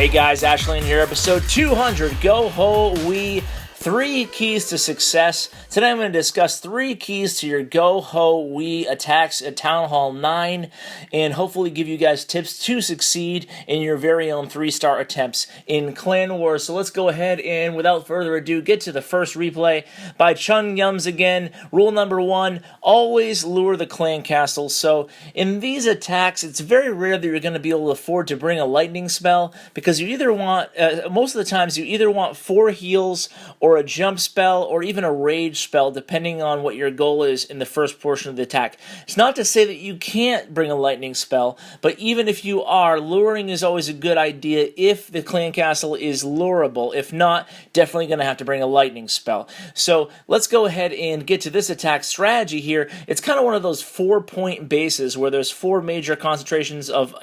Hey guys, Ashley here, episode 200, GoHoWi, 3 keys to success. Today I'm going to discuss 3 keys to your GoHoWi attacks at Town Hall 9 and hopefully give you guys tips to succeed in your very own 3-star attempts in Clan Wars. So let's go ahead and without further ado get to the first replay by Chung Yums again. Rule number 1, always lure the clan castle. So in these attacks, it's very rare that you're going to be able to afford to bring a lightning spell because you either want, most of the times you either want 4 heals or a jump spell, or even a rage spell, depending on what your goal is in the first portion of the attack. It's not to say that you can't bring a lightning spell, but even if you are, luring is always a good idea if the clan castle is lureable. If not, definitely going to have to bring a lightning spell. So let's go ahead and get to this attack strategy here. It's kind of one of those 4-point bases where there's 4 major concentrations of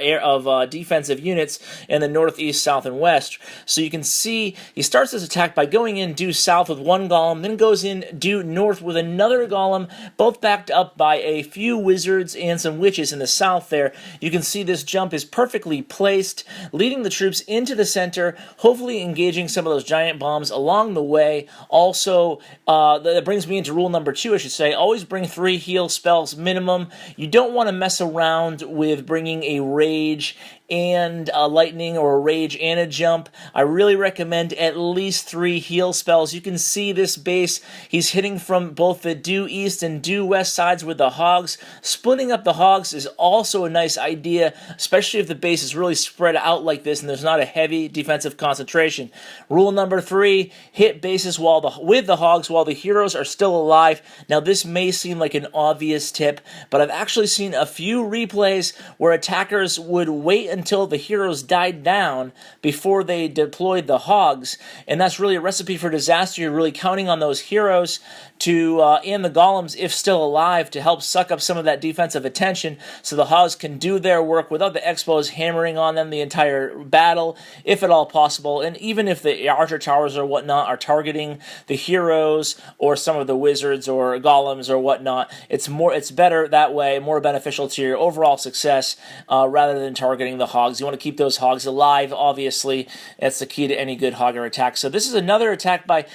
defensive units in the north, east, south, and west. So you can see he starts this attack by going in due south with 1 golem, then goes in due north with another golem, both backed up by a few wizards and some witches in the south there. You can see this jump is perfectly placed, leading the troops into the center, hopefully engaging some of those giant bombs along the way. Also, that brings me into rule number 2, I should say. Always bring 3 heal spells minimum. You don't want to mess around with bringing a rage and a lightning or a rage and a jump. I really recommend at least 3 heal spells. You can see this base, he's hitting from both the due east and due west sides with the Hogs. Splitting up the Hogs is also a nice idea, especially if the base is really spread out like this and there's not a heavy defensive concentration. Rule number 3, hit bases with the Hogs while the heroes are still alive. Now this may seem like an obvious tip, but I've actually seen a few replays where attackers would wait until the heroes died down before they deployed the Hogs, and that's really a recipe for disaster. You're really counting on those heroes to and the golems, if still alive, to help suck up some of that defensive attention so the Hogs can do their work without the expos hammering on them the entire battle, if at all possible. And even if the archer towers or whatnot are targeting the heroes or some of the wizards or golems or whatnot, it's better that way, more beneficial to your overall success rather than targeting the Hogs. You want to keep those Hogs alive, obviously. That's the key to any good Hogger attack. So this is another attack by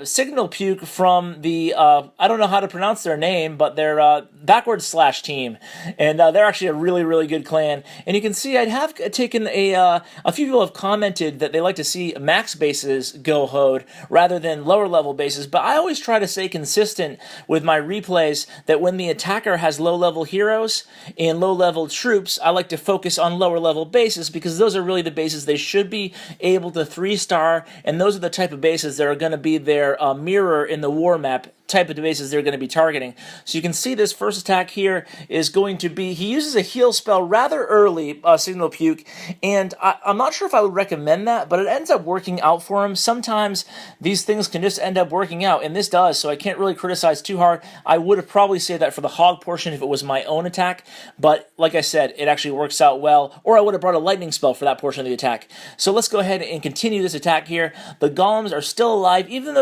Signal Puke from the, I don't know how to pronounce their name, but they're Backward Slash team. And they're actually a really, really good clan. And you can see I have taken a few people have commented that they like to see max bases GoHo'd rather than lower level bases, but I always try to stay consistent with my replays that when the attacker has low level heroes and low level troops, I like to focus on lower level bases because those are really the bases they should be able to 3-star, and those are the type of bases that are going to be their mirror in the war map type of bases they're going to be targeting. So you can see this first attack here is going to be, he uses a heal spell rather early, Signal Puke, and I'm not sure if I would recommend that, but it ends up working out for him. Sometimes these things can just end up working out, and this does, so I can't really criticize too hard. I would have probably said that for the Hog portion if it was my own attack, but like I said, it actually works out well, or I would have brought a lightning spell for that portion of the attack. So let's go ahead and continue this attack here. The golems are still alive, even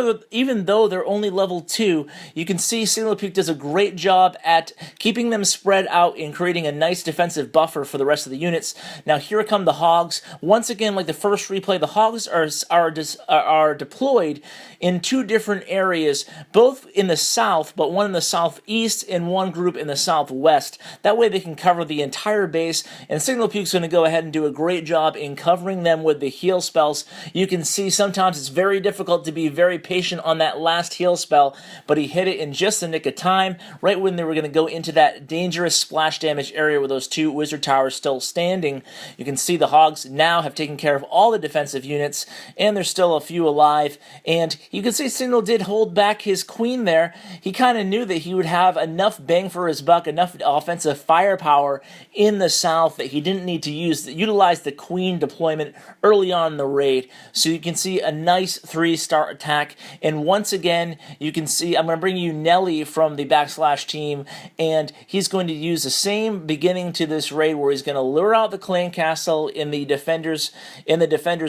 though they're only level 2. You can see Signal Puke does a great job at keeping them spread out and creating a nice defensive buffer for the rest of the units. Now here come the Hogs. Once again, like the first replay, the Hogs are deployed in 2 different areas, both in the south, but one in the southeast and one group in the southwest. That way they can cover the entire base, and Signal Puke's going to go ahead and do a great job in covering them with the heal spells. You can see sometimes it's very difficult to be very patient on that last heal spell, but he hit it in just the nick of time, right when they were going to go into that dangerous splash damage area with those 2 wizard towers still standing. You can see the Hogs now have taken care of all the defensive units, and there's still a few alive, and you can see Signal did hold back his queen there. He kind of knew that he would have enough bang for his buck, enough offensive firepower in the south that he didn't need to utilize the queen deployment early on in the raid. So you can see a nice 3-star attack, and once again, you can see see I'm going to bring you Nelly from the / team, and he's going to use the same beginning to this raid where he's going to lure out the clan castle in the defender's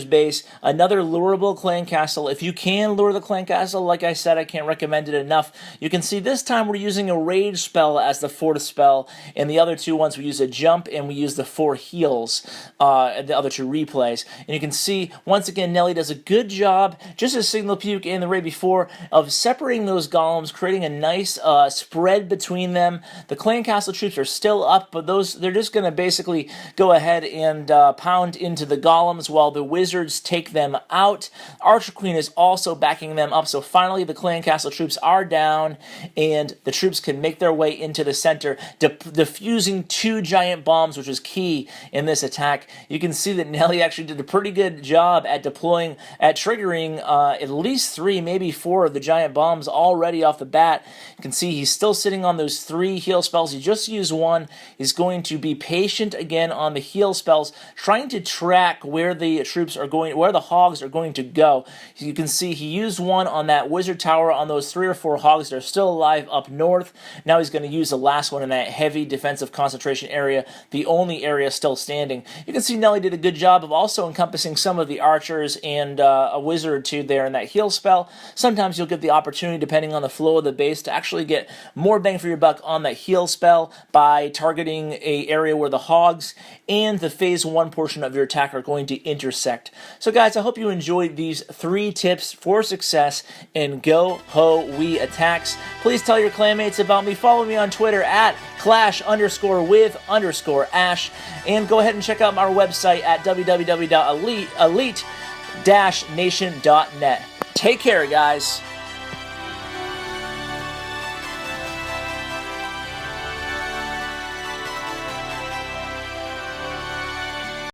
base. Another lureable clan castle. If you can lure the clan castle, like I said, I can't recommend it enough. You can see this time we're using a rage spell as the 4th spell, and the other 2 ones we use a jump and we use the 4 heals, the other 2 replays. And you can see once again Nelly does a good job, just as Signal Puke in the raid before, of separating those golems, creating a nice spread between them. The clan castle troops are still up, but they're just going to basically go ahead and pound into the golems while the wizards take them out. Archer Queen is also backing them up, so finally the clan castle troops are down, and the troops can make their way into the center, defusing 2 giant bombs, which is key in this attack. You can see that Nelly actually did a pretty good job at triggering at least 3, maybe 4 of the giant bombs already off the bat. You can see he's still sitting on those 3 heal spells. He just used 1. He's going to be patient again on the heal spells, trying to track where the troops are going, where the hogs are going to go. You can see he used 1 on that wizard tower on those 3 or 4 hogs that are still alive up north. Now he's going to use the last one in that heavy defensive concentration area, the only area still standing. You can see Nelly did a good job of also encompassing some of the archers and a wizard or 2 there in that heal spell. Sometimes you'll get the opportunity, depending on the flow of the base, to actually get more bang for your buck on that heal spell by targeting a area where the hogs and the phase 1 portion of your attack are going to intersect. So guys, I hope you enjoyed these 3 tips for success in GoHoWi attacks. Please tell your clanmates about me. Follow me on Twitter at @clash_with_ash, and go ahead and check out our website at www.elite-nation.net. Take care, guys.